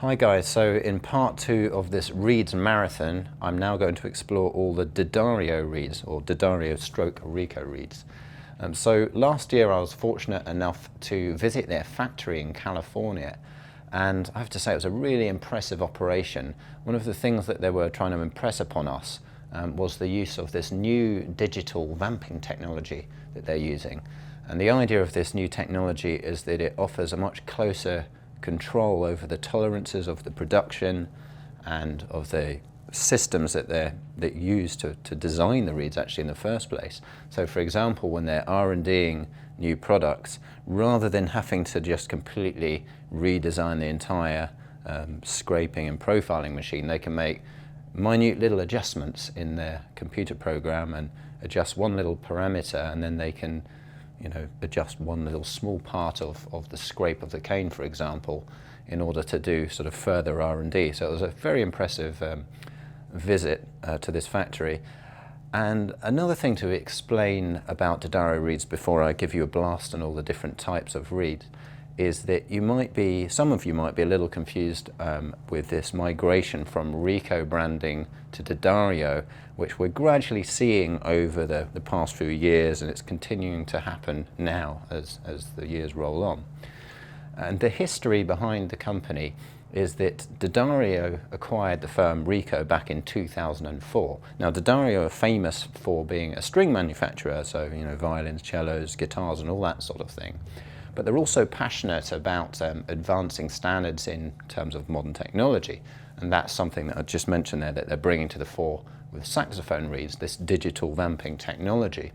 Hi guys, so in part 2 of this Reeds Marathon, I'm now going to explore all the D'Addario Reeds, or D'Addario stroke Rico Reeds. So last year I was fortunate enough to visit their factory in California, and I have to say it was a really impressive operation. One of the things that they were trying to impress upon us was the use of this new digital vamping technology that they're using. And the idea of this new technology is that it offers a much closer control over the tolerances of the production and of the systems that use to design the reeds actually in the first place. So for example, when they're R&Ding new products, rather than having to just completely redesign the entire scraping and profiling machine, they can make minute little adjustments in their computer program and adjust one little parameter, and then they can adjust one little small part of the scrape of the cane, for example, in order to do sort of further R&D. So it was a very impressive visit to this factory. And another thing to explain about D'Addario reeds before I give you a blast on all the different types of reed is that some of you might be a little confused with this migration from Rico branding to D'Addario, which we're gradually seeing over the past few years, and it's continuing to happen now as the years roll on. And the history behind the company is that D'Addario acquired the firm Rico back in 2004. Now D'Addario are famous for being a string manufacturer, so violins, cellos, guitars and all that sort of thing. But they're also passionate about advancing standards in terms of modern technology, and that's something that I just mentioned there that they're bringing to the fore with saxophone reeds, this digital vamping technology.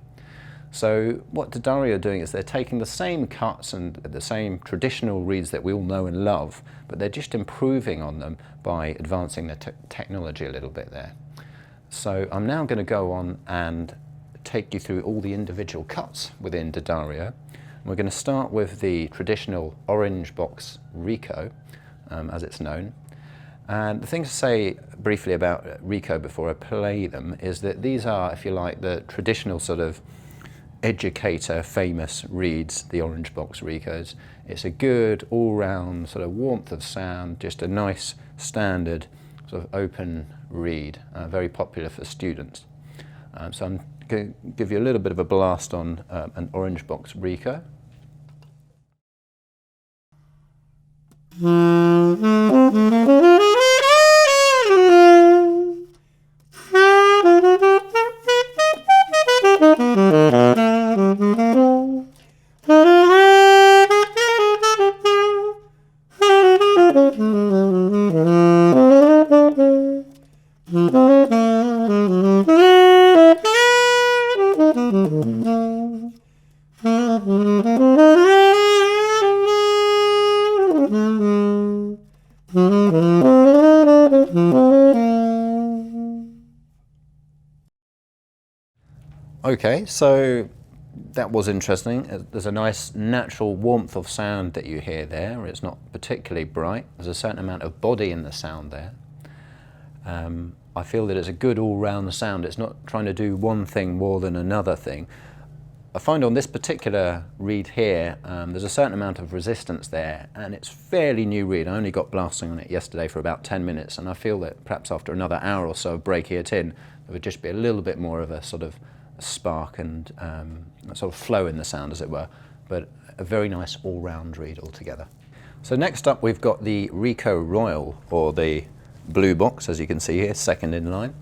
So what D'Addario are doing is they're taking the same cuts and the same traditional reeds that we all know and love, but they're just improving on them by advancing the technology a little bit there. So I'm now going to go on and take you through all the individual cuts within D'Addario. We're going to start with the traditional orange box Rico, as it's known. And the thing to say briefly about Rico before I play them is that these are, if you like, the traditional sort of educator famous reeds, the orange box Ricos. It's a good all-round sort of warmth of sound, just a nice standard sort of open reed, very popular for students. So I'm going to give you a little bit of a blast on an orange box Rico. Okay, so that was interesting. There's a nice natural warmth of sound that you hear there. It's not particularly bright. There's a certain amount of body in the sound there. I feel that it's a good all-round sound. It's not trying to do one thing more than another thing. I find on this particular reed here, there's a certain amount of resistance there, and it's fairly new reed. I only got blasting on it yesterday for about 10 minutes, and I feel that perhaps after another hour or so of breaking it in, there would just be a little bit more of a sort of spark and sort of flow in the sound, as it were, but a very nice all-round reed altogether. So next up we've got the Rico Royal, or the blue box, as you can see here, second in line.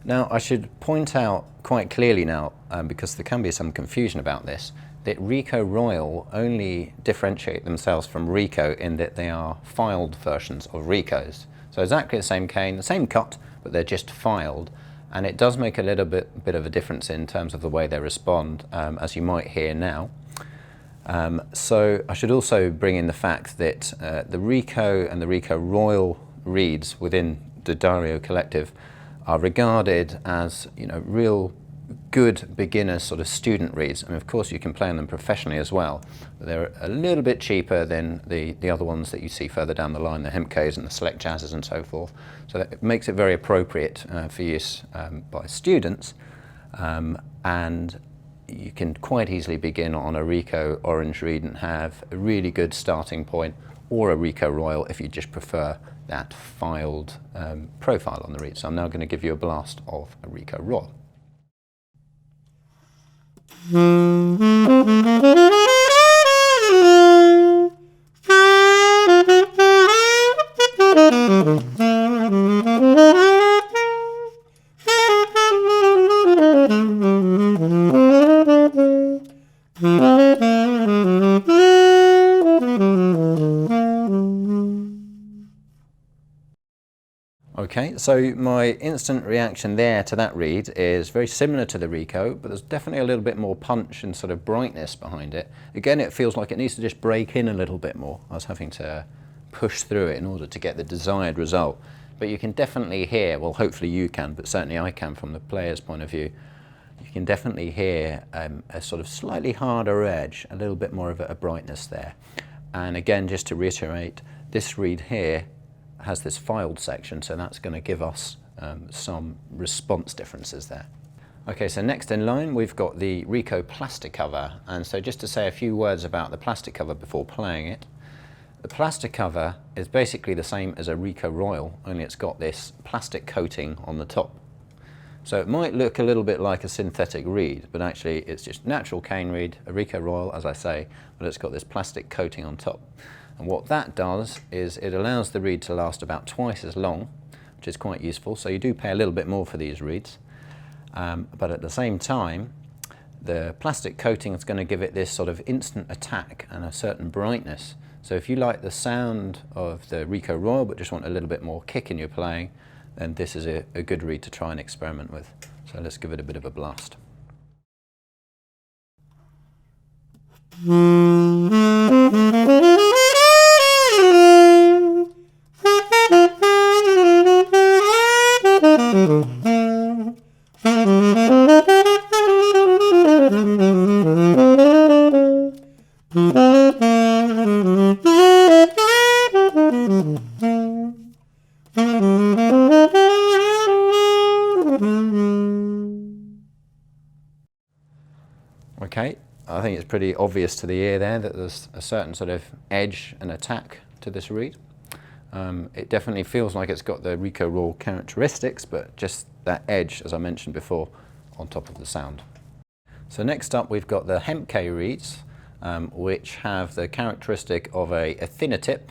Now I should point out quite clearly now, because there can be some confusion about this, that Rico Royal only differentiate themselves from Rico in that they are filed versions of Ricos. So exactly the same cane, the same cut, but they're just filed. And it does make a little bit of a difference in terms of the way they respond, as you might hear now. So I should also bring in the fact that the Rico and the Rico Royal reeds within the D'Addario collective are regarded as real good beginner sort of student reeds. And of course you can play on them professionally as well. They're a little bit cheaper than the other ones that you see further down the line, the Hamp Ks and the Select Jazzes and so forth. So that makes it very appropriate for use by students. And you can quite easily begin on a Rico orange reed and have a really good starting point or a Rico Royal if you just prefer that filed profile on the reed. So I'm now going to give you a blast of a Rico Royal. Okay, so my instant reaction there to that reed is very similar to the Rico, but there's definitely a little bit more punch and sort of brightness behind it. Again, it feels like it needs to just break in a little bit more. I was having to push through it in order to get the desired result. But you can definitely hear, well, hopefully you can, but certainly I can from the player's point of view, you can definitely hear a sort of slightly harder edge, a little bit more of a brightness there. And again, just to reiterate, this reed here has this filed section, so that's going to give us some response differences there. Okay, so next in line we've got the Rico plastic cover, and so just to say a few words about the plastic cover before playing it. The plastic cover is basically the same as a Rico Royal, only it's got this plastic coating on the top. So it might look a little bit like a synthetic reed, but actually it's just natural cane reed, a Rico Royal as I say, but it's got this plastic coating on top. And what that does is it allows the reed to last about twice as long, which is quite useful. So you do pay a little bit more for these reeds. But at the same time, the plastic coating is going to give it this sort of instant attack and a certain brightness. So if you like the sound of the Rico Royal but just want a little bit more kick in your playing, then this is a good reed to try and experiment with. So let's give it a bit of a blast. Okay, I think it's pretty obvious to the ear there that there's a certain sort of edge and attack to this reed. It definitely feels like it's got the Rico Royal characteristics, but just that edge, as I mentioned before, on top of the sound. So next up we've got the Hamp K reeds, which have the characteristic of a thinner tip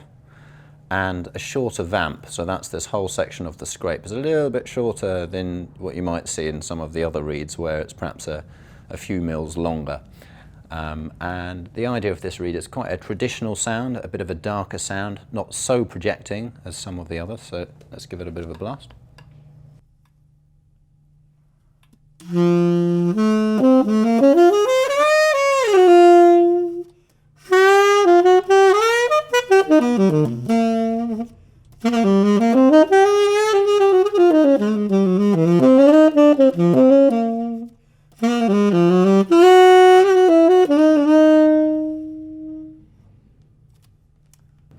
and a shorter vamp. So that's this whole section of the scrape. It's a little bit shorter than what you might see in some of the other reeds where it's perhaps a few mils longer. And the idea of this reed is quite a traditional sound, a bit of a darker sound, not so projecting as some of the others, so let's give it a bit of a blast.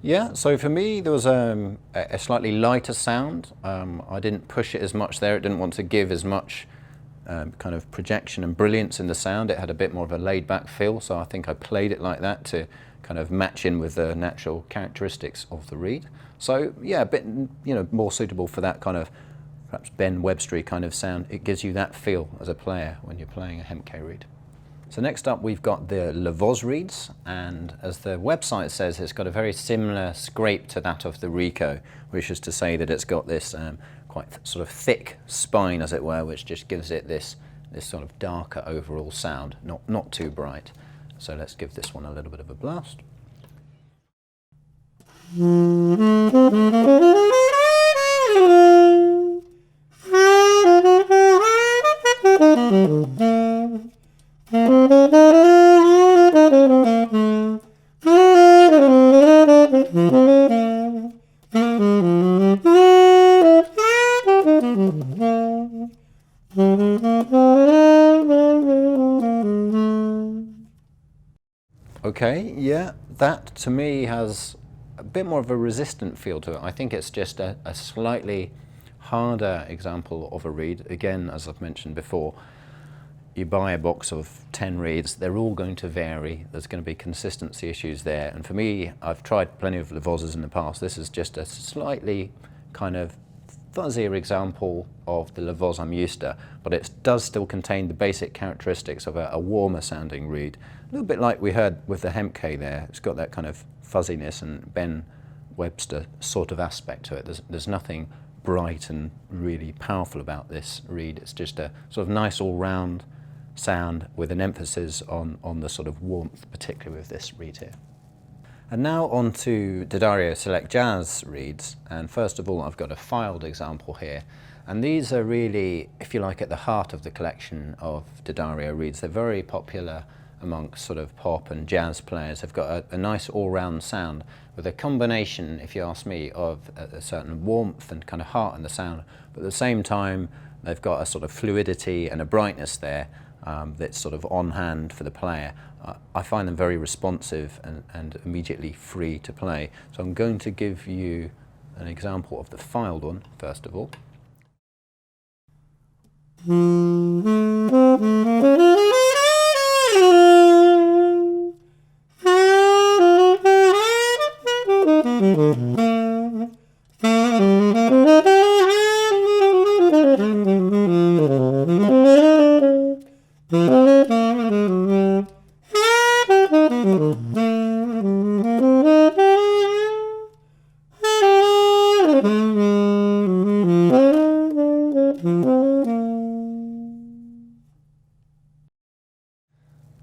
Yeah, so for me there was a slightly lighter sound. I didn't push it as much there, it didn't want to give as much kind of projection and brilliance in the sound. It had a bit more of a laid back feel, so I think I played it like that to kind of match in with the natural characteristics of the reed. So yeah, a bit more suitable for that kind of perhaps Ben Webster kind of sound. It gives you that feel as a player when you're playing a Hamp K reed. So next up we've got the Lavoz reeds, and as the website says, it's got a very similar scrape to that of the Rico, which is to say that it's got this quite sort of thick spine, as it were, which just gives it this sort of darker overall sound, not too bright. So let's give this one a little bit of a blast. Okay, yeah, that to me has a bit more of a resistant feel to it. I think it's just a slightly harder example of a reed. Again, as I've mentioned before, you buy a box of 10 reeds, they're all going to vary. There's going to be consistency issues there. And for me, I've tried plenty of Levozes in the past. This is just a slightly kind of fuzzier example of the Levoz I'm used to, but it does still contain the basic characteristics of a warmer sounding reed. A little bit like we heard with the Hamp K there. It's got that kind of fuzziness and Ben Webster sort of aspect to it. There's nothing bright and really powerful about this reed. It's just a sort of nice all-round sound with an emphasis on the sort of warmth, particularly with this reed here. And now on to D'Addario Select Jazz reeds, and first of all I've got a filed example here, and these are really, if you like, at the heart of the collection of D'Addario reeds. They're very popular amongst sort of pop and jazz players. They've got a nice all-round sound with a combination, if you ask me, of a certain warmth and kind of heart in the sound, but at the same time they've got a sort of fluidity and a brightness there that's sort of on hand for the player. I find them very responsive and immediately free to play. So I'm going to give you an example of the filed one first of all.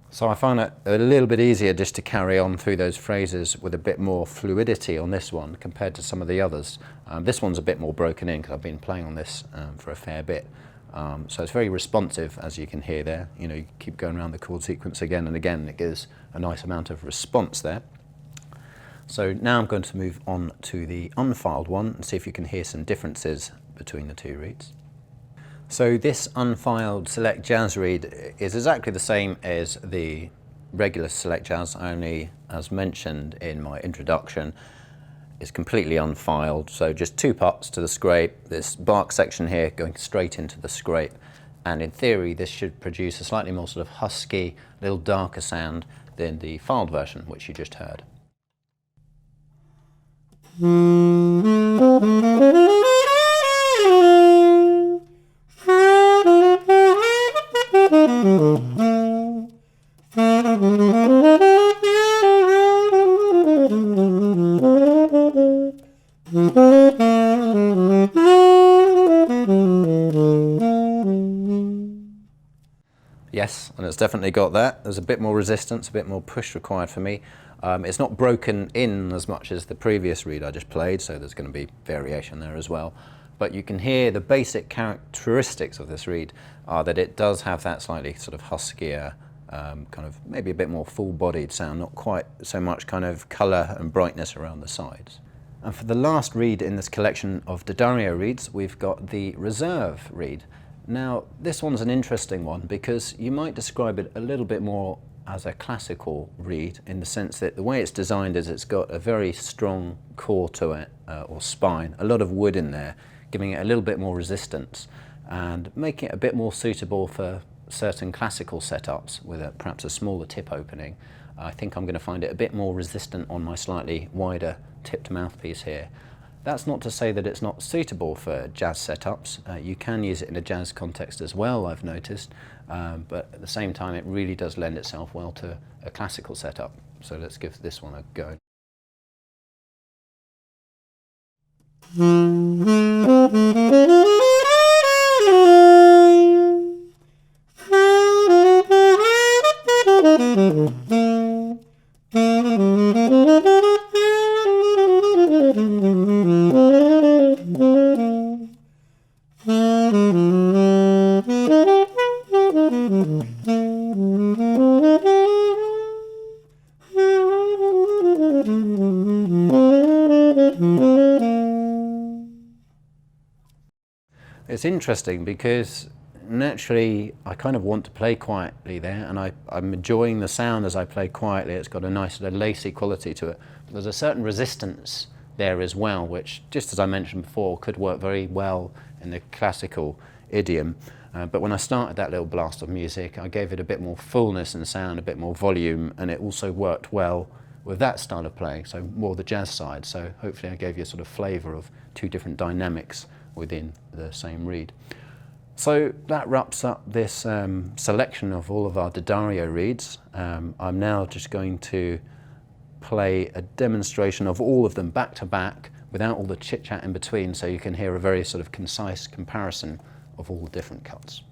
So I find it a little bit easier just to carry on through those phrases with a bit more fluidity on this one compared to some of the others. This one's a bit more broken in because I've been playing on this for a fair bit. So it's very responsive, as you can hear there. You know, you keep going around the chord sequence again and again, and it gives a nice amount of response there. So now I'm going to move on to the unfiled one and see if you can hear some differences between the two reeds. So this unfiled Select Jazz reed is exactly the same as the regular Select Jazz, only, as mentioned in my introduction, is completely unfiled. So just two pots to the scrape, this bark section here going straight into the scrape, and in theory this should produce a slightly more sort of husky, little darker sound than the filed version which you just heard. Yes, and it's definitely got that. There's a bit more resistance, a bit more push required for me. It's not broken in as much as the previous reed I just played, so there's going to be variation there as well. But you can hear the basic characteristics of this reed are that it does have that slightly sort of huskier, kind of maybe a bit more full-bodied sound, not quite so much kind of colour and brightness around the sides. And for the last reed in this collection of D'Addario reeds, we've got the Reserve reed. Now, this one's an interesting one because you might describe it a little bit more as a classical reed in the sense that the way it's designed is it's got a very strong core to it, or spine, a lot of wood in there, giving it a little bit more resistance and making it a bit more suitable for certain classical setups with perhaps a smaller tip opening. I think I'm going to find it a bit more resistant on my slightly wider tipped mouthpiece here. That's not to say that it's not suitable for jazz setups. You can use it in a jazz context as well, I've noticed, but at the same time it really does lend itself well to a classical setup. So let's give this one a go. It's interesting because naturally I kind of want to play quietly there, and I'm enjoying the sound as I play quietly. It's got a nice sort of lacy quality to it. But there's a certain resistance there as well, which, just as I mentioned before, could work very well in the classical idiom. But when I started that little blast of music, I gave it a bit more fullness and sound, a bit more volume, and it also worked well with that style of playing, so more the jazz side. So hopefully I gave you a sort of flavour of two different dynamics within the same reed. So that wraps up this selection of all of our D'Addario reeds. I'm now just going to play a demonstration of all of them back to back without all the chit-chat in between, so you can hear a very sort of concise comparison of all the different cuts.